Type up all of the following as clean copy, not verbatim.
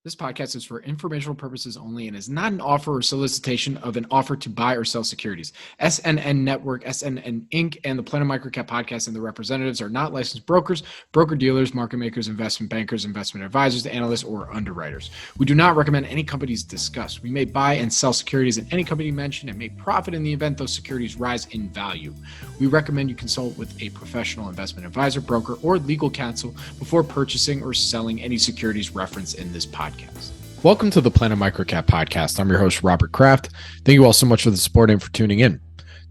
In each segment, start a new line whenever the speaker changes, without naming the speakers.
This podcast is for informational purposes only and is not an offer or solicitation of an offer to buy or sell securities. SNN Network, SNN Inc., and the Planet MicroCap Podcast and the representatives are not licensed brokers, broker-dealers, market makers, investment bankers, investment advisors, analysts, or underwriters. We do not recommend any companies discussed. We may buy and sell securities in any company mentioned and may profit in the event those securities rise in value. We recommend you consult with a professional investment advisor, broker, or legal counsel before purchasing or selling any securities referenced in this podcast. Welcome to the Planet MicroCap Podcast. I'm your host, Robert Kraft. Thank you all so much for the support and for tuning in.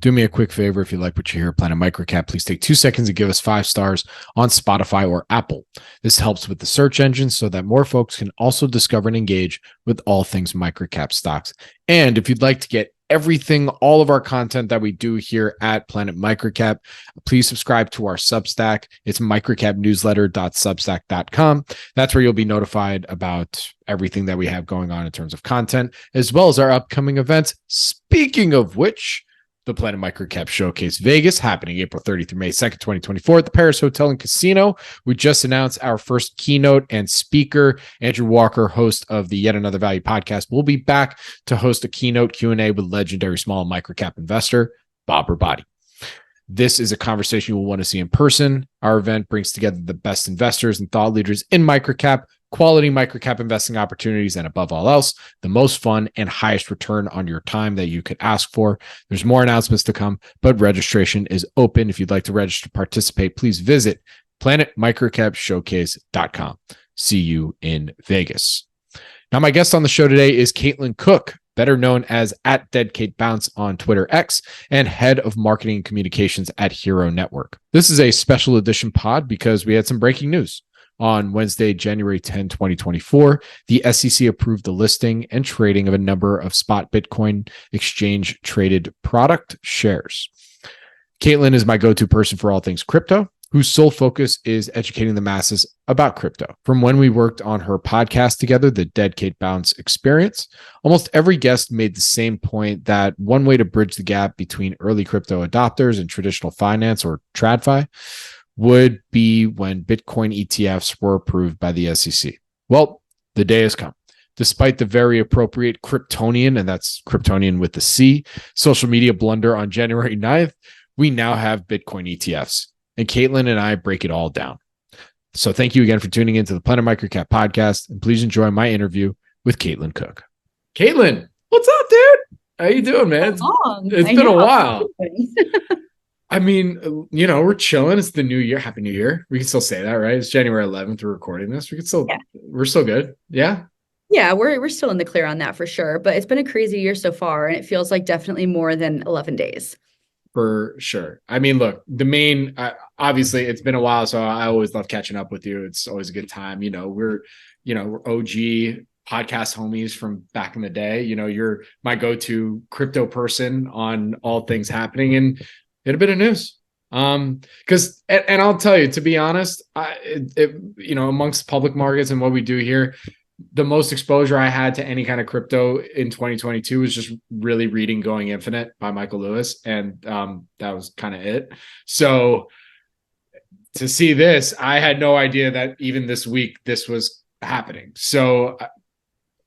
Do me a quick favor. If you like what you hear at Planet MicroCap, please take 2 seconds and give us 5 stars on Spotify or Apple. This helps with the search engine so that more folks can also discover and engage with all things microcap stocks. And if you'd like to get everything, all of our content that we do here at Planet MicroCap, please subscribe to our Substack. It's microcapnewsletter.substack.com. That's where you'll be notified about everything that we have going on in terms of content, as well as our upcoming events. Speaking of which, the Planet MicroCap Showcase Vegas, happening April 30th through May 2nd, 2024 at the Paris Hotel and Casino. We just announced our first keynote and speaker. Andrew Walker, host of the Yet Another Value podcast, will be back to host a keynote Q&A with legendary small microcap investor, Bob Rabati. This is a conversation you will want to see in person. Our event brings together the best investors and thought leaders in microcap, quality microcap investing opportunities, and above all else, the most fun and highest return on your time that you could ask for. There's more announcements to come, but registration is open. If you'd like to register to participate, please visit planetmicrocapshowcase.com. See you in Vegas. Now, my guest on the show today is Caitlin Cook, better known as @DeadKateBounce on Twitter X, and head of marketing and communications at Hxro Network. This is a special edition pod because we had some breaking news. On Wednesday, January 10, 2024, the SEC approved the listing and trading of a number of spot Bitcoin exchange traded product shares. Caitlin is my go-to person for all things crypto, whose sole focus is educating the masses about crypto. From when we worked on her podcast together, the DeadKateBounce Experience, almost every guest made the same point that one way to bridge the gap between early crypto adopters and traditional finance, or TradFi, would be when Bitcoin ETFs were approved by the SEC. Well, the day has come. Despite the very appropriate Kryptonian, and that's Kryptonian with the C, social media blunder on January 9th, we now have Bitcoin ETFs. And Caitlin and I break it all down. So thank you again for tuning into the Planet MicroCap Podcast, and please enjoy my interview with Caitlin Cook. Caitlin, what's up, dude? How you doing, man? It's been a while. I mean, you know, we're chilling. It's the new year. Happy New Year. We can still say that, right? It's January 11th. We're recording this. We're still good. Yeah.
Yeah, we're still in the clear on that for sure. But it's been a crazy year so far, and it feels like definitely more than 11 days.
For sure. I mean, look, obviously it's been a while, so I always love catching up with you. It's always a good time. We're OG podcast homies from back in the day. You're my go-to crypto person on all things happening, and a bit of news. Because I'll tell you, to be honest, amongst public markets and what we do here, the most exposure I had to any kind of crypto in 2022 was just really reading Going Infinite by Michael Lewis. And that was kind of it. So to see this, I had no idea that even this week this was happening. So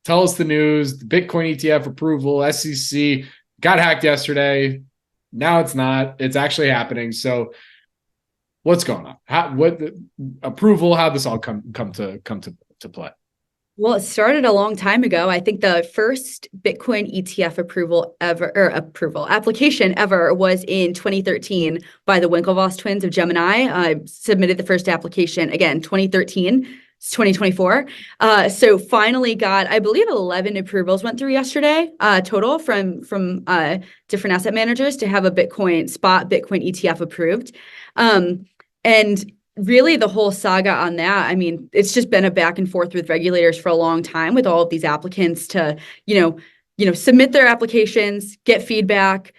tell us the news. The Bitcoin ETF approval, SEC got hacked yesterday. Now it's not. It's actually happening. So what's going on? What approval? How'd this all come to play?
Well, it started a long time ago. I think the first Bitcoin ETF application ever was in 2013 by the Winklevoss twins of Gemini. I submitted the first application, again, 2013. It's 2024. So finally got, I believe 11 approvals went through yesterday, total from different asset managers to have a spot Bitcoin ETF approved. And really the whole saga on that, I mean, it's just been a back and forth with regulators for a long time with all of these applicants to, submit their applications, get feedback,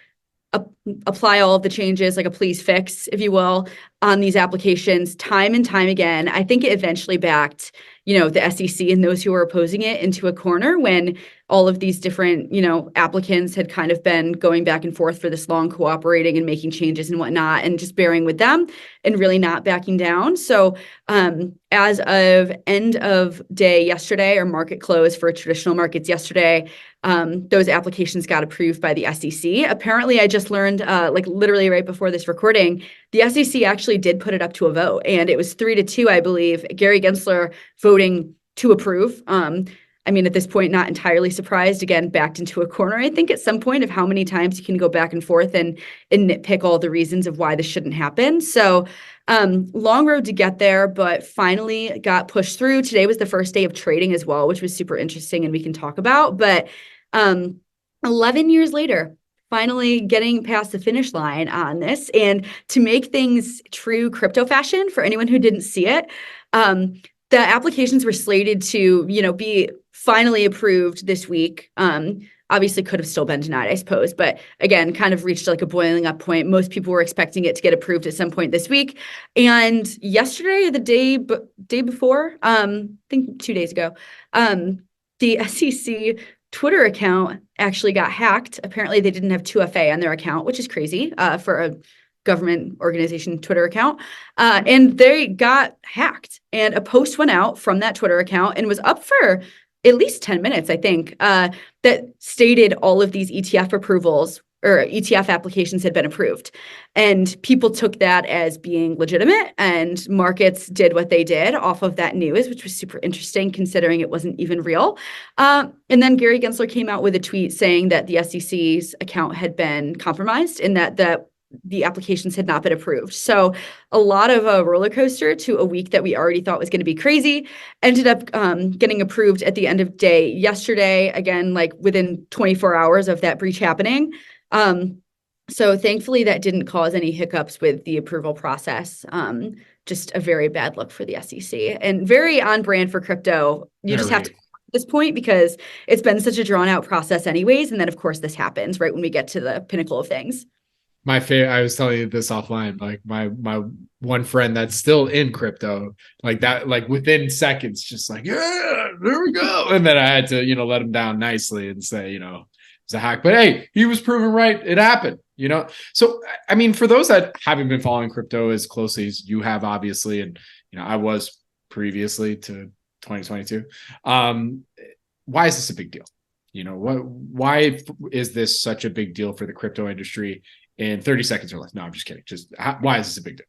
apply all of the changes, like a please fix, if you will, on these applications time and time again. I think it eventually backed, the SEC and those who were opposing it into a corner when all of these different, applicants had kind of been going back and forth for this long, cooperating and making changes and whatnot, and just bearing with them and really not backing down. So as of end of day yesterday, or market close for traditional markets yesterday, those applications got approved by the SEC. Apparently, I just learned, literally right before this recording, the SEC actually did put it up to a vote, and it was 3-2, I believe. Gary Gensler voting to approve. At this point, not entirely surprised. Again, backed into a corner, I think, at some point, of how many times you can go back and forth and nitpick all the reasons of why this shouldn't happen. So long road to get there, but finally got pushed through. Today was the first day of trading as well, which was super interesting and we can talk about. But 11 years later, finally getting past the finish line on this. And to make things true crypto fashion, for anyone who didn't see it, the applications were slated to, be finally approved this week. Obviously could have still been denied, I suppose, but again, kind of reached like a boiling up point. Most people were expecting it to get approved at some point this week. And yesterday, the day before, I think 2 days ago, the SEC Twitter account actually got hacked. Apparently they didn't have 2FA on their account, which is crazy for a government organization Twitter account. And they got hacked, and a post went out from that Twitter account and was up for at least 10 minutes, I think, that stated all of these ETF approvals or ETF applications had been approved. And people took that as being legitimate, and markets did what they did off of that news, which was super interesting considering it wasn't even real. And then Gary Gensler came out with a tweet saying that the SEC's account had been compromised and that the applications had not been approved. So a lot of a roller coaster to a week that we already thought was going to be crazy ended up getting approved at the end of day yesterday, again, like within 24 hours of that breach happening. So thankfully that didn't cause any hiccups with the approval process. Just a very bad look for the SEC and very on brand for crypto. You just have to at this point because it's been such a drawn out process anyways. And then of course this happens right when we get to the pinnacle of things.
My favorite, I was telling you this offline, like my one friend that's still in crypto, like that, like within seconds, just like, yeah, there we go. And then I had to, let him down nicely and say, it's a hack, but hey, he was proven right. It happened, So, for those that haven't been following crypto as closely as you have, obviously, and, I was previously to 2022. Why is this a big deal? Why is this such a big deal for the crypto industry in 30 seconds or less? No, I'm just kidding. Why is this a big deal?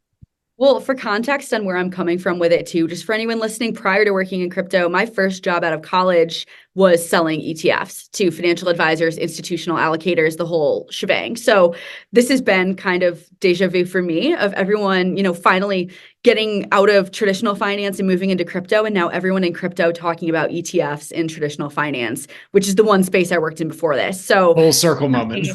Well, for context on where I'm coming from with it too, just for anyone listening, prior to working in crypto, my first job out of college was selling ETFs to financial advisors, institutional allocators, the whole shebang. So this has been kind of deja vu for me of everyone, finally getting out of traditional finance and moving into crypto. And now everyone in crypto talking about ETFs in traditional finance, which is the one space I worked in before this. So
full circle moment.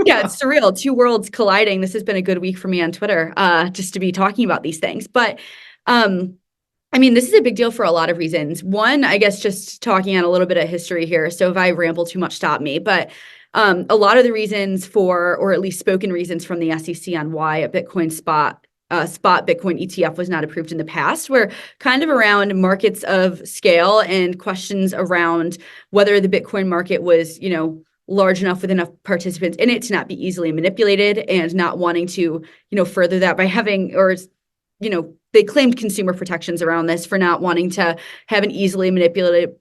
Yeah, it's surreal. Two worlds colliding. This has been a good week for me on Twitter, just to be talking about these things. But this is a big deal for a lot of reasons. One, I guess just talking on a little bit of history here. So if I ramble too much, stop me. But a lot of the reasons for, or at least spoken reasons from the SEC on why a Bitcoin spot Bitcoin ETF was not approved in the past were kind of around markets of scale and questions around whether the Bitcoin market was, large enough with enough participants in it to not be easily manipulated, and not wanting to, further that by having, or, they claimed consumer protections around this for not wanting to have an easily manipulated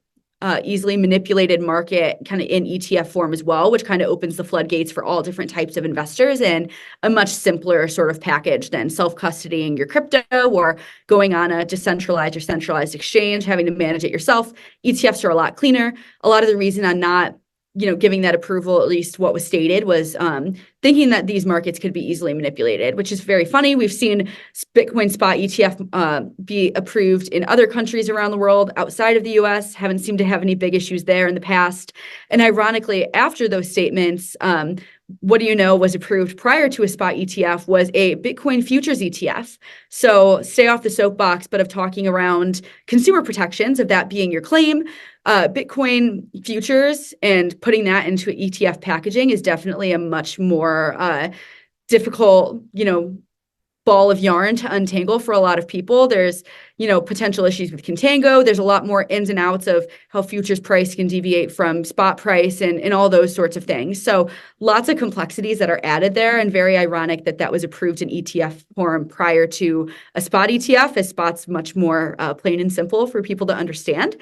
market kind of in ETF form as well, which kind of opens the floodgates for all different types of investors and a much simpler sort of package than self-custodying your crypto or going on a decentralized or centralized exchange, having to manage it yourself. ETFs are a lot cleaner. A lot of the reason I'm not giving that approval, at least what was stated, was thinking that these markets could be easily manipulated, which is very funny. We've seen Bitcoin spot ETF be approved in other countries around the world outside of the US, haven't seemed to have any big issues there in the past. And ironically, after those statements, what do you know was approved prior to a spot ETF was a Bitcoin futures ETF. So stay off the soapbox, but of talking around consumer protections, of that being your claim, Bitcoin futures and putting that into ETF packaging is definitely a much more difficult, ball of yarn to untangle for a lot of people. There's, potential issues with contango. There's a lot more ins and outs of how futures price can deviate from spot price and all those sorts of things. So lots of complexities that are added there, and very ironic that that was approved in ETF form prior to a spot ETF, as spot's much more plain and simple for people to understand.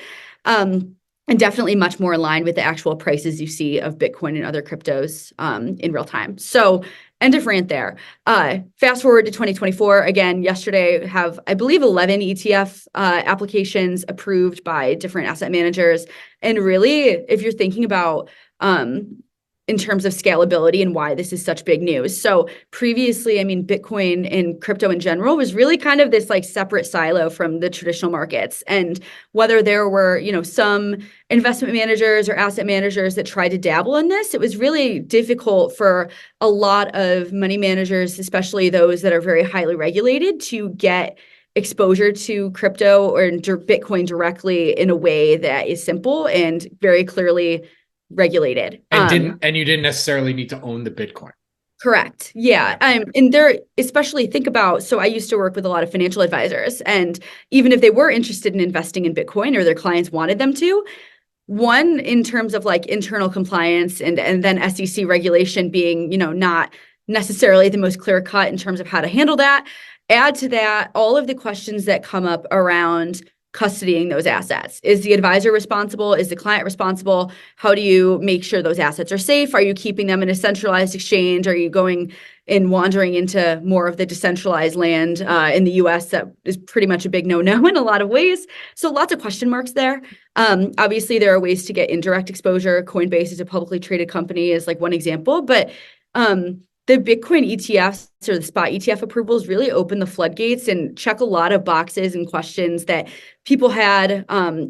And definitely much more in line with the actual prices you see of Bitcoin and other cryptos in real time. So end of rant there. Fast forward to 2024. Again, yesterday have, I believe, 11 ETF applications approved by different asset managers. And really, if you're thinking about in terms of scalability and why this is such big news. So previously, Bitcoin and crypto in general was really kind of this like separate silo from the traditional markets. And whether there were, some investment managers or asset managers that tried to dabble in this, it was really difficult for a lot of money managers, especially those that are very highly regulated, to get exposure to crypto or Bitcoin directly in a way that is simple and very clearly regulated.
And you didn't necessarily need to own the Bitcoin.
Correct. Yeah. And there, especially think about, so I used to work with a lot of financial advisors, and even if they were interested in investing in Bitcoin or their clients wanted them to, one, in terms of like internal compliance and then SEC regulation being, not necessarily the most clear cut in terms of how to handle that. Add to that all of the questions that come up around custodying those assets. Is the advisor responsible? Is the client responsible? How do you make sure those assets are safe? Are you keeping them in a centralized exchange? Are you going and wandering into more of the decentralized land in the US that is pretty much a big no-no in a lot of ways? So lots of question marks there. Obviously, there are ways to get indirect exposure. Coinbase is a publicly traded company is like one example, but the Bitcoin ETFs or the spot ETF approvals really open the floodgates and check a lot of boxes and questions that people had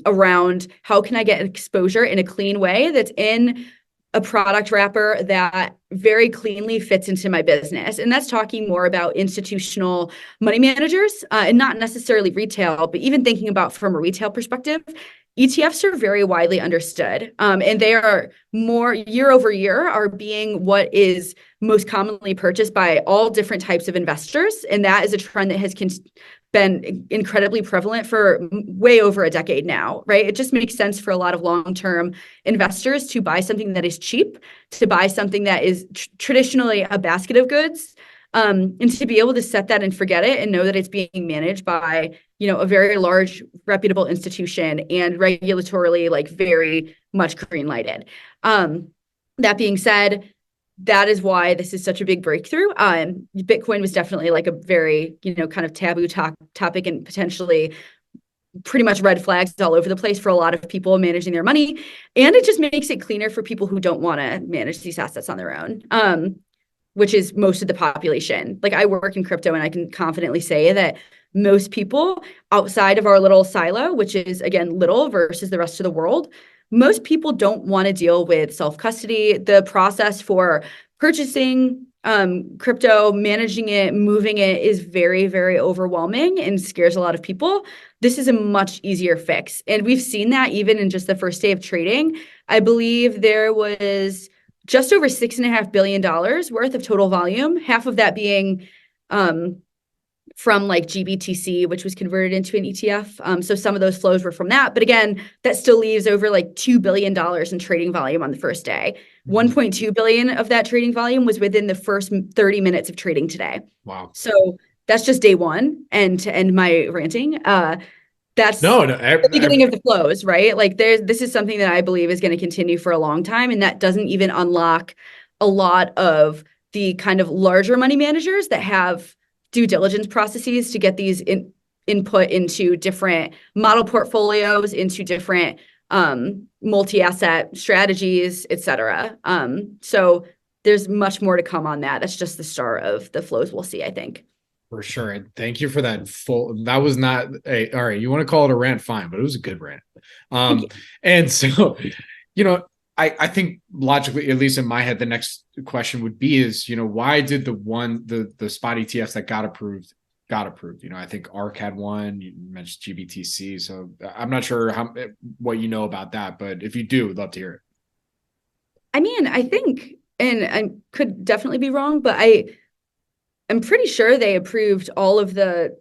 around how can I get exposure in a clean way that's in a product wrapper that very cleanly fits into my business. And that's talking more about institutional money managers and not necessarily retail, but even thinking about from a retail perspective, ETFs are very widely understood, and they are more year over year are being what is most commonly purchased by all different types of investors. And that is a trend that has been incredibly prevalent for way over a decade now, right? It just makes sense for a lot of long-term investors to buy something that is cheap, to buy something that is traditionally a basket of goods, and to be able to set that and forget it and know that it's being managed by, a very large reputable institution and regulatorily like very much green lighted. That being said, that is why this is such a big breakthrough. Bitcoin was definitely like a very, kind of taboo topic and potentially pretty much red flags all over the place for a lot of people managing their money. And it just makes it cleaner for people who don't want to manage these assets on their own, which is most of the population. Like I work in crypto and I can confidently say that most people outside of our little silo, which is again, little versus the rest of the world, most people don't want to deal with self-custody. The process for purchasing crypto, managing it, moving it is very, very overwhelming and scares a lot of people. This is a much easier fix. And we've seen that even in just the first day of trading. I believe there was just over $6.5 billion worth of total volume, half of that being from like GBTC, which was converted into an ETF. So some of those flows were from that. But again, that still leaves over like $2 billion in trading volume on the first day. 1.2 billion of that trading volume was within the first 30 minutes of trading today.
Wow.
So that's just day one. And to end my ranting, that's the beginning of the flows, right? Like this is something that I believe is going to continue for a long time. And that doesn't even unlock a lot of the kind of larger money managers that have due diligence processes to get these input into different model portfolios, into different multi-asset strategies, et cetera. So there's much more to come on that. That's just the start of the flows we'll see, I think.
For sure. And thank you for that that was not all right. You want to call it a rant, fine, but it was a good rant. And so, I think logically, at least in my head, the next question would be is, why did the spot ETFs that got approved? I think ARK had one, you mentioned GBTC. So I'm not sure what you know about that, but if you do, I'd love to hear it.
I mean, I think, and I could definitely be wrong, but I'm pretty sure they approved all of the,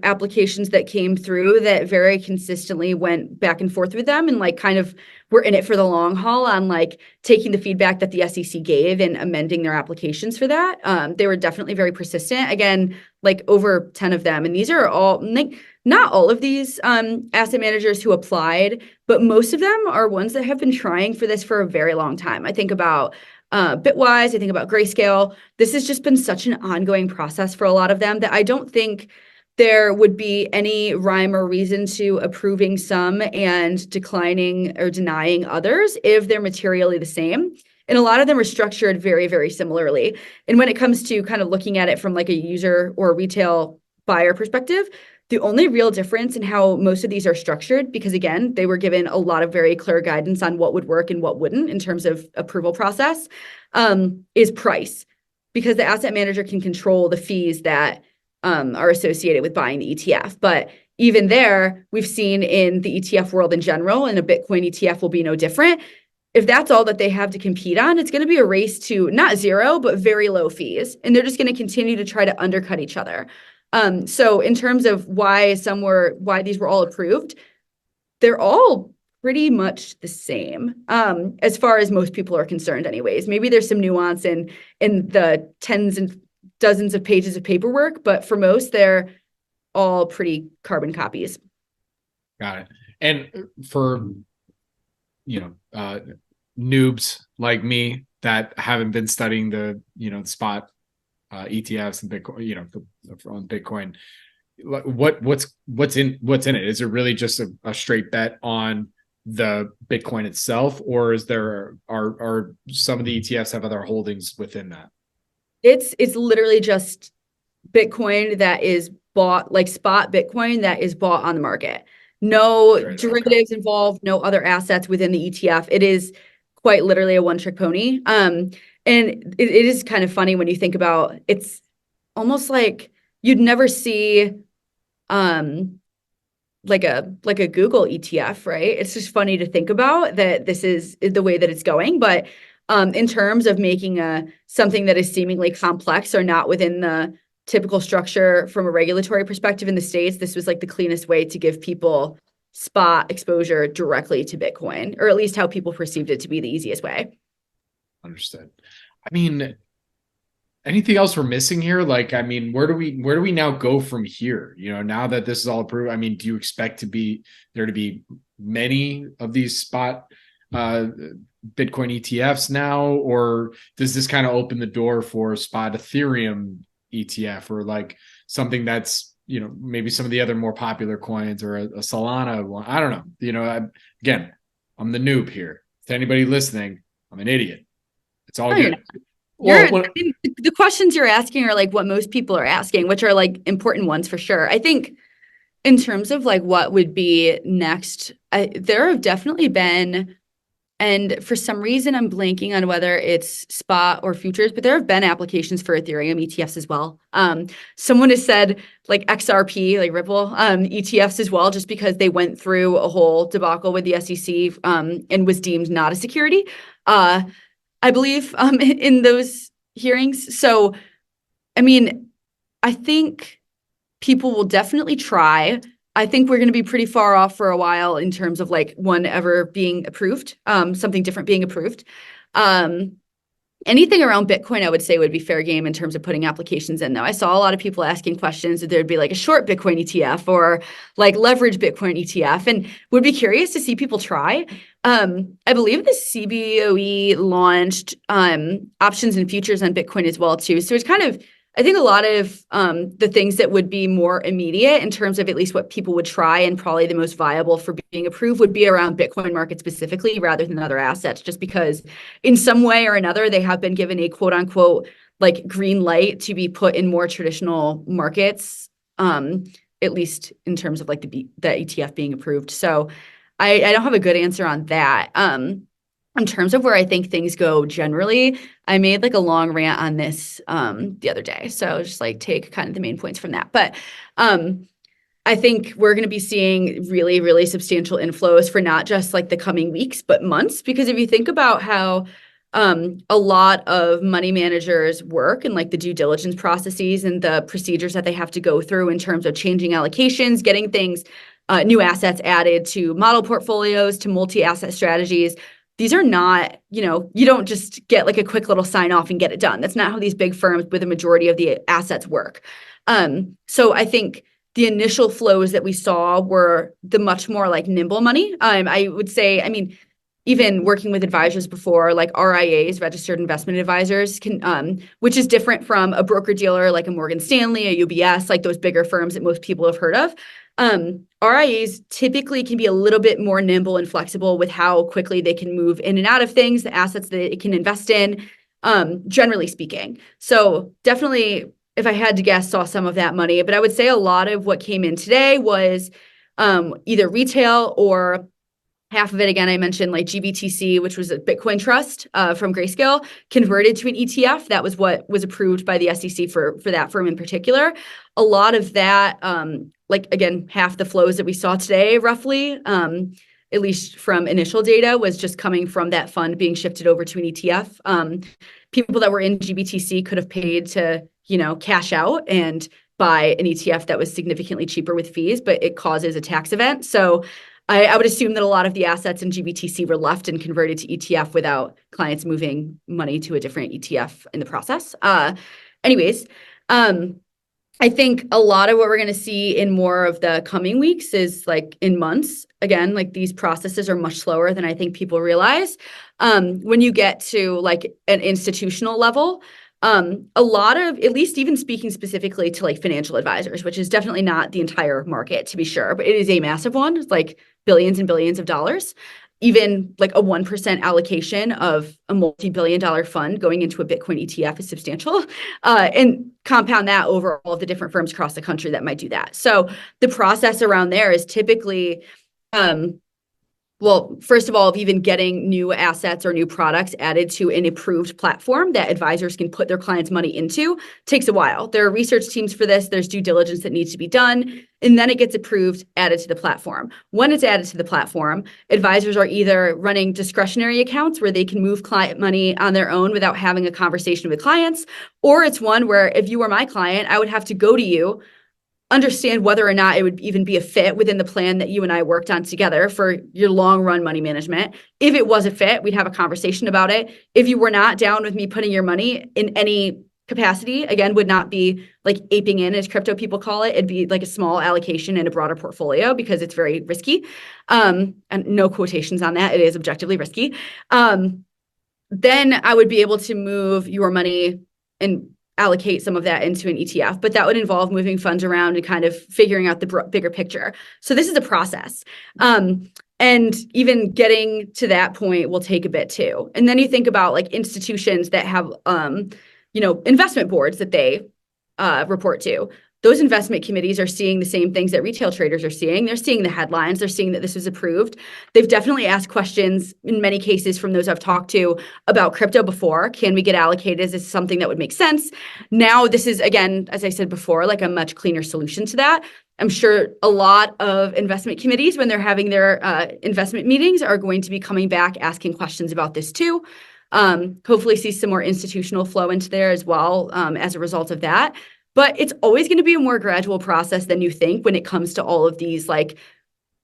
applications that came through that very consistently went back and forth with them and like kind of were in it for the long haul on like taking the feedback that the SEC gave and amending their applications for that. They were definitely very persistent. Again, like over 10 of them. And these are all, like, not all of these asset managers who applied, but most of them are ones that have been trying for this for a very long time. I think about Bitwise, I think about Grayscale. This has just been such an ongoing process for a lot of them that I don't think there would be any rhyme or reason to approving some and declining or denying others if they're materially the same. And a lot of them are structured very, very similarly. And when it comes to kind of looking at it from like a user or retail buyer perspective, the only real difference in how most of these are structured, because again, they were given a lot of very clear guidance on what would work and what wouldn't in terms of approval process, is price. Because the asset manager can control the fees that are associated with buying the ETF. But even there, we've seen in the ETF world in general, and a Bitcoin ETF will be no different. If that's all that they have to compete on, it's going to be a race to not zero, but very low fees. And they're just going to continue to try to undercut each other. So in terms of why these were all approved, they're all pretty much the same, as far as most people are concerned anyways. Maybe there's some nuance in the tens and dozens of pages of paperwork, but for most, they're all pretty carbon copies.
Got it. And for, noobs like me that haven't been studying the, spot ETFs and Bitcoin, on Bitcoin, what's in it? Is it really just a straight bet on the Bitcoin itself, or is there are some of the ETFs have other holdings within that?
It's literally just Bitcoin that is bought, like spot Bitcoin that is bought on the market. No derivatives involved, no other assets within the ETF. It is quite literally a one-trick pony. And it is kind of funny when you think about, it's almost like you'd never see like a Google ETF, right? It's just funny to think about that this is the way that it's going. But in terms of making something that is seemingly complex or not within the typical structure from a regulatory perspective in the States, this was like the cleanest way to give people spot exposure directly to Bitcoin, or at least how people perceived it to be the easiest way.
Understood. I mean, anything else we're missing here? Like, I mean, where do we now go from here? Now that this is all approved, I mean, do you expect there to be many of these spot Bitcoin ETFs now, or does this kind of open the door for spot Ethereum ETF, or like something that's, maybe some of the other more popular coins, or a Solana one? I don't know. Again, I'm the noob here. To anybody listening, I'm an idiot. It's all good.
The questions you're asking are like what most people are asking, which are like important ones for sure. I think in terms of like what would be next, there have definitely been, and for some reason I'm blanking on whether it's spot or futures, but there have been applications for Ethereum ETFs as well. Someone has said like XRP, like Ripple ETFs as well, just because they went through a whole debacle with the SEC and was deemed not a security, I believe, in those hearings. So, I mean, I think people will definitely try. I think we're going to be pretty far off for a while in terms of like one ever being approved, something different being approved. Anything around Bitcoin, I would say, would be fair game in terms of putting applications in, though. I saw a lot of people asking questions that there'd be like a short Bitcoin ETF or like leverage Bitcoin ETF, and would be curious to see people try. I believe the CBOE launched options and futures on Bitcoin as well, too. So it's kind of, I think a lot of the things that would be more immediate in terms of at least what people would try and probably the most viable for being approved would be around Bitcoin market specifically rather than other assets, just because in some way or another, they have been given a quote unquote like green light to be put in more traditional markets, at least in terms of like the ETF being approved. So I don't have a good answer on that. In terms of where I think things go generally, I made like a long rant on this the other day. So just like take kind of the main points from that. But I think we're going to be seeing really, really substantial inflows for not just like the coming weeks, but months. Because if you think about how a lot of money managers' work and like the due diligence processes and the procedures that they have to go through in terms of changing allocations, getting things, new assets added to model portfolios, to multi-asset strategies. These are not, you don't just get like a quick little sign off and get it done. That's not how these big firms with a majority of the assets work. So I think the initial flows that we saw were the much more like nimble money. I would say, even working with advisors before, like RIAs, registered investment advisors, can, which is different from a broker dealer like a Morgan Stanley, a UBS, like those bigger firms that most people have heard of. RIAs typically can be a little bit more nimble and flexible with how quickly they can move in and out of things, the assets that it can invest in, generally speaking. So definitely, if I had to guess, saw some of that money. But I would say a lot of what came in today was either retail or half of it, again, I mentioned like GBTC, which was a Bitcoin trust from Grayscale, converted to an ETF. That was what was approved by the SEC for that firm in particular. A lot of that, like again, half the flows that we saw today, roughly, at least from initial data, was just coming from that fund being shifted over to an ETF. People that were in GBTC could have paid to, cash out and buy an ETF that was significantly cheaper with fees, but it causes a tax event. So I would assume that a lot of the assets in GBTC were left and converted to ETF without clients moving money to a different ETF in the process. Anyways, I think a lot of what we're going to see in more of the coming weeks is like in months. Again, like these processes are much slower than I think people realize. When you get to like an institutional level, a lot of, at least even speaking specifically to like financial advisors, which is definitely not the entire market to be sure, but it is a massive one. It's like billions and billions of dollars. Even like a 1% allocation of a multi-billion-dollar fund going into a Bitcoin ETF is substantial. And compound that over all of the different firms across the country that might do that. So the process around there is typically, well, first of all, of even getting new assets or new products added to an approved platform that advisors can put their clients' money into takes a while. There are research teams for this. There's due diligence that needs to be done. And then it gets approved, added to the platform. When it's added to the platform, advisors are either running discretionary accounts where they can move client money on their own without having a conversation with clients, or it's one where if you were my client, I would have to go to you, understand whether or not it would even be a fit within the plan that you and I worked on together for your long run money management. If it was a fit, we'd have a conversation about it. If you were not down with me putting your money in any capacity, again, would not be like aping in, as crypto people call it. It'd be like a small allocation in a broader portfolio because it's very risky. And no quotations on that. It is objectively risky. Then I would be able to move your money and allocate some of that into an ETF, but that would involve moving funds around and kind of figuring out the bigger picture. So this is a process. And even getting to that point will take a bit too. And then you think about like institutions that have, investment boards that they report to. Those investment committees are seeing the same things that retail traders are seeing. They're seeing the headlines. They're seeing that this was approved. They've definitely asked questions in many cases from those I've talked to about crypto before. Can we get allocated? Is this something that would make sense? Now, this is, again, as I said before, like a much cleaner solution to that. I'm sure a lot of investment committees, when they're having their investment meetings, are going to be coming back asking questions about this too. Hopefully see some more institutional flow into there as well as a result of that. But it's always going to be a more gradual process than you think when it comes to all of these like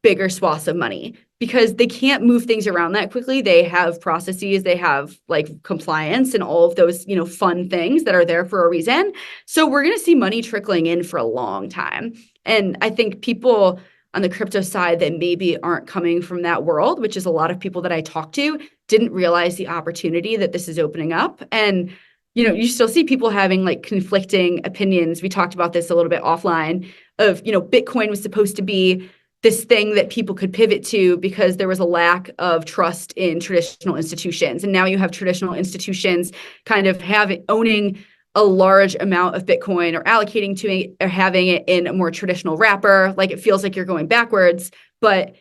bigger swaths of money, because they can't move things around that quickly. They have processes, they have like compliance and all of those, fun things that are there for a reason. So we're going to see money trickling in for a long time. And I think people on the crypto side that maybe aren't coming from that world, which is a lot of people that I talk to, didn't realize the opportunity that this is opening up. And you still see people having like conflicting opinions. We talked about this a little bit offline of, Bitcoin was supposed to be this thing that people could pivot to because there was a lack of trust in traditional institutions. And now you have traditional institutions kind of owning a large amount of Bitcoin or allocating to it or having it in a more traditional wrapper. Like it feels like you're going backwards. But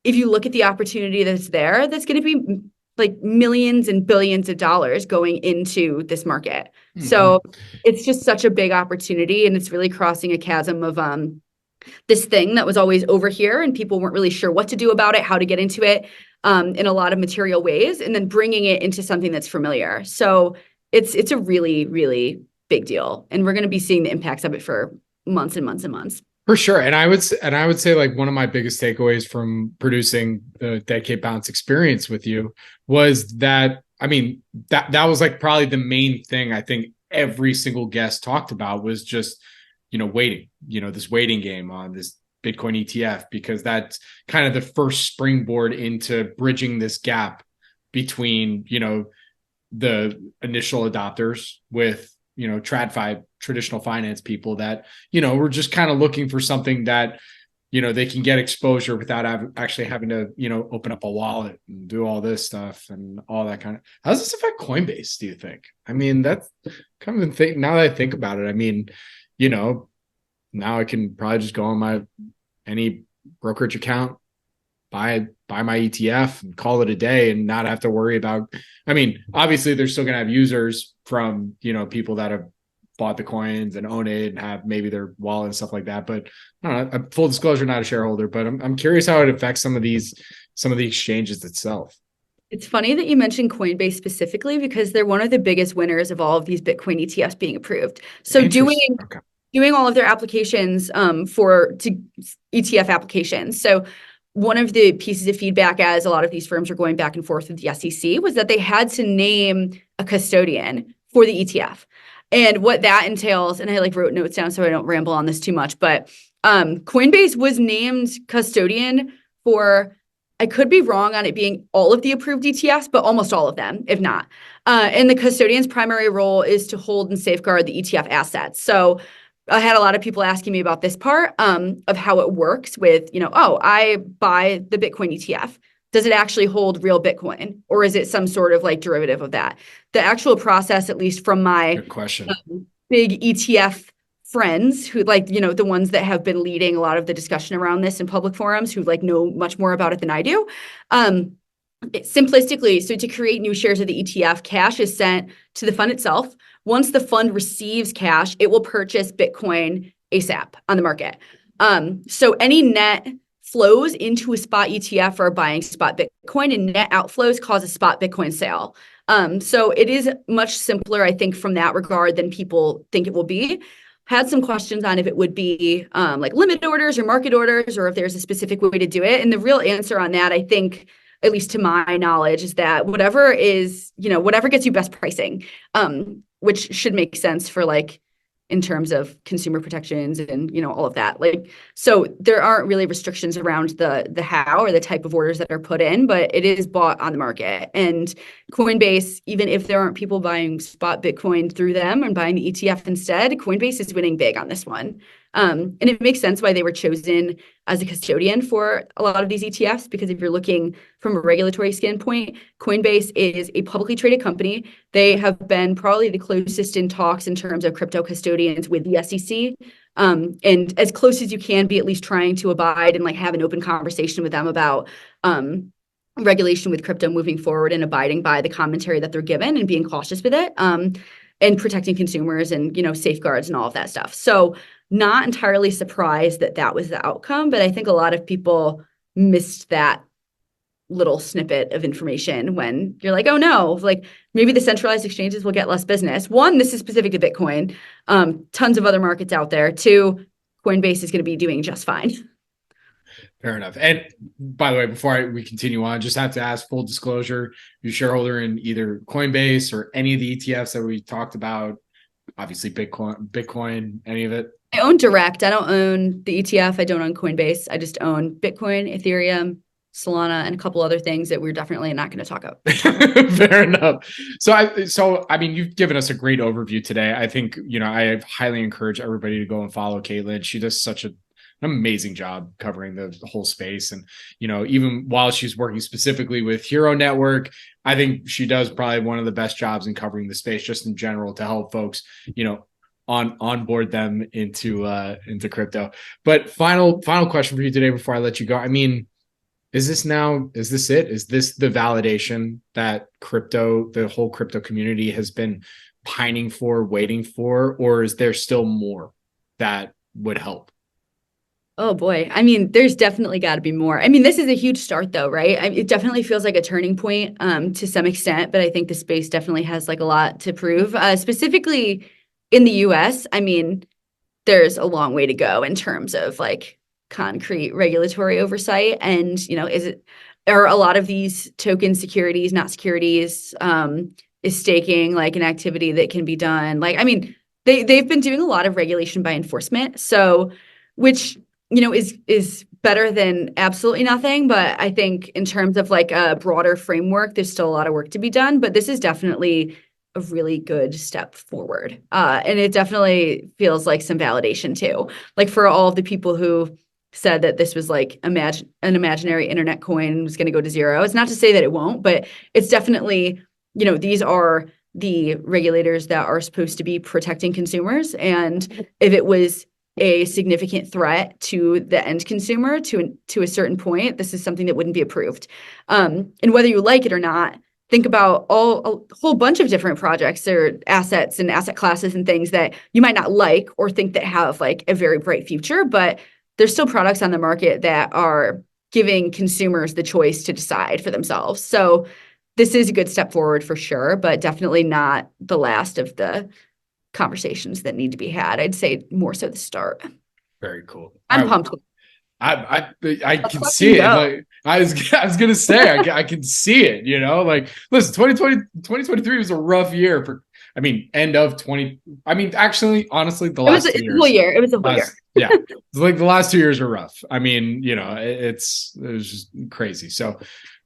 if you look at the opportunity that's there, that's going to be like millions and billions of dollars going into this market. Mm-hmm. So it's just such a big opportunity, and it's really crossing a chasm of this thing that was always over here and people weren't really sure what to do about it, how to get into it. in a lot of material ways, and then bringing it into something that's familiar. So it's a really, really big deal. And we're going to be seeing the impacts of it for months and months and months.
For sure. And I would say like one of my biggest takeaways from producing the Dead Cape Bounce experience with you was that, I mean, that was like probably the main thing I think every single guest talked about was just, waiting, this waiting game on this Bitcoin ETF, because that's kind of the first springboard into bridging this gap between, the initial adopters with, TradFi, traditional finance people that, we're just kind of looking for something that, they can get exposure without actually having to, open up a wallet and do all this stuff and all that kind of. How does this affect Coinbase, do you think? I mean, that's kind of the thing. Now that I think about it, I mean, now I can probably just go on any brokerage account, buy my ETF and call it a day and not have to worry about, I mean, obviously they're still going to have users from, people that have bought the coins and own it and have maybe their wallet and stuff like that. But I don't know, full disclosure, not a shareholder, but I'm curious how it affects some of the exchanges itself.
It's funny that you mentioned Coinbase specifically, because they're one of the biggest winners of all of these Bitcoin ETFs being approved. So doing all of their applications to ETF applications. So one of the pieces of feedback, as a lot of these firms are going back and forth with the SEC, was that they had to name a custodian for the ETF. And what that entails, and I wrote notes down so I don't ramble on this too much, but Coinbase was named custodian for, I could be wrong on it being all of the approved ETFs, but almost all of them, if not. And the custodian's primary role is to hold and safeguard the ETF assets. So I had a lot of people asking me about this part of how it works with, I buy the Bitcoin ETF. Does it actually hold real Bitcoin, or is it some sort of derivative of that? The actual process, at least from my
Good question.
Big ETF friends who the ones that have been leading a lot of the discussion around this in public forums, who know much more about it than I do. Simplistically, so to create new shares of the ETF, cash is sent to the fund itself. Once the fund receives cash, it will purchase Bitcoin ASAP on the market. So any net flows into a spot ETF are buying spot Bitcoin, and net outflows cause a spot Bitcoin sale. So it is much simpler, I think, from that regard than people think it will be. Had some questions on if it would be limit orders or market orders, or if there's a specific way to do it. And the real answer on that, I think, at least to my knowledge, is that whatever gets you best pricing, which should make sense for in terms of consumer protections and all of that. So there aren't really restrictions around the how or the type of orders that are put in, but it is bought on the market. And Coinbase, even if there aren't people buying spot Bitcoin through them and buying the ETF instead, Coinbase is winning big on this one. And it makes sense why they were chosen as a custodian for a lot of these ETFs, because if you're looking from a regulatory standpoint, Coinbase is a publicly traded company. They have been probably the closest in talks in terms of crypto custodians with the SEC, and as close as you can be, at least trying to abide and have an open conversation with them about regulation with crypto moving forward, and abiding by the commentary that they're given and being cautious with it, and protecting consumers and safeguards and all of that stuff. So not entirely surprised that was the outcome, but I think a lot of people missed that little snippet of information when you're oh no, maybe the centralized exchanges will get less business. One, this is specific to Bitcoin, tons of other markets out there. Two, Coinbase is going to be doing just fine.
Fair enough. And by the way, before we continue on, just have to ask, full disclosure, you're a shareholder in either Coinbase or any of the ETFs that we talked about, obviously Bitcoin, any of it?
I own Direct. I don't own the ETF. I don't own Coinbase. I just own Bitcoin, Ethereum, Solana, and a couple other things that we're definitely not going to talk about.
Fair enough. So I mean, you've given us a great overview today. I think, I highly encourage everybody to go and follow Caitlin. She does such an amazing job covering the whole space. And, even while she's working specifically with Hxro Network, I think she does probably one of the best jobs in covering the space just in general to help folks, onboard them into crypto. But final question for you today before I let you go. I mean, is this it? Is this the validation that the whole crypto community has been pining for, waiting for, or is there still more that would help?
Oh boy. I mean, there's definitely got to be more. I mean, this is a huge start though, right? It definitely feels like a turning point to some extent, but I think the space definitely has like a lot to prove. Specifically in the US, I mean, there's a long way to go in terms of like concrete regulatory oversight. And, are a lot of these token securities, not securities, is staking like an activity that can be done? Like, I mean, they've been doing a lot of regulation by enforcement. So, which is better than absolutely nothing. But I think in terms of like a broader framework, there's still a lot of work to be done. But this is definitely a really good step forward. And it definitely feels like some validation too. Like for all of the people who said that this was like an imaginary internet coin was going to go to zero. It's not to say that it won't, but it's definitely, these are the regulators that are supposed to be protecting consumers. And if it was a significant threat to the end consumer to a certain point, this is something that wouldn't be approved. And whether you like it or not, think about a whole bunch of different projects or assets and asset classes and things that you might not like or think that have like a very bright future, but there's still products on the market that are giving consumers the choice to decide for themselves. So this is a good step forward for sure, but definitely not the last of the conversations that need to be had. I'd say more so the start.
Very cool.
I'm pumped.
I can see it. Like I was gonna say, I can see it, like listen, 2023 was a rough year for, end of 20. Actually, honestly, the last 2 years.
It was a whole year.
Yeah. Like the last 2 years were rough. It was just crazy. So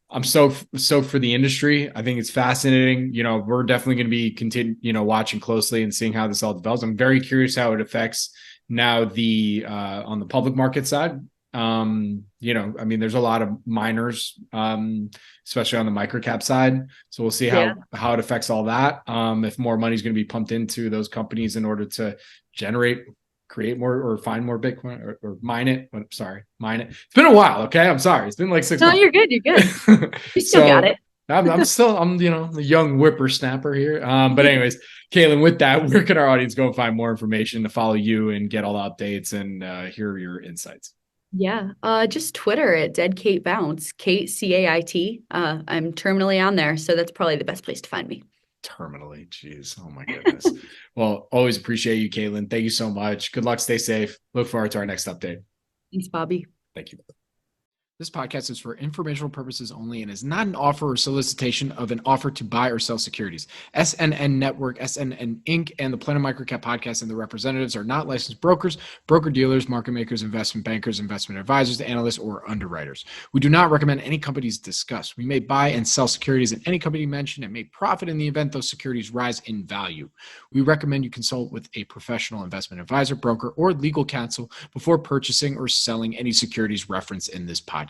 I'm so for the industry. I think it's fascinating. We're definitely going to be watching closely and seeing how this all develops. I'm very curious how it affects now the on the public market side. There's a lot of miners, especially on the microcap side. So we'll see how it affects all that. If more money is going to be pumped into those companies in order to create more or find more Bitcoin or mine it. Mine it. It's been a while. Okay. I'm sorry. It's been like 6 months.
No, you're good. You're good. You still got it.
I'm the young whippersnapper here. But anyways, Caitlin, with that, where can our audience go and find more information to follow you and get all the updates and hear your insights?
Yeah. Just Twitter at DeadKateBounce, KCAIT. I'm terminally on there. So that's probably the best place to find me.
Terminally. Jeez. Oh my goodness. Well, always appreciate you, Caitlin. Thank you so much. Good luck. Stay safe. Look forward to our next update.
Thanks, Bobby.
Thank you. This podcast is for informational purposes only and is not an offer or solicitation of an offer to buy or sell securities. SNN Network, SNN Inc., and the Planet MicroCap Podcast and the representatives are not licensed brokers, broker-dealers, market makers, investment bankers, investment advisors, analysts, or underwriters. We do not recommend any companies discussed. We may buy and sell securities in any company mentioned and may profit in the event those securities rise in value. We recommend you consult with a professional investment advisor, broker, or legal counsel before purchasing or selling any securities referenced in this podcast.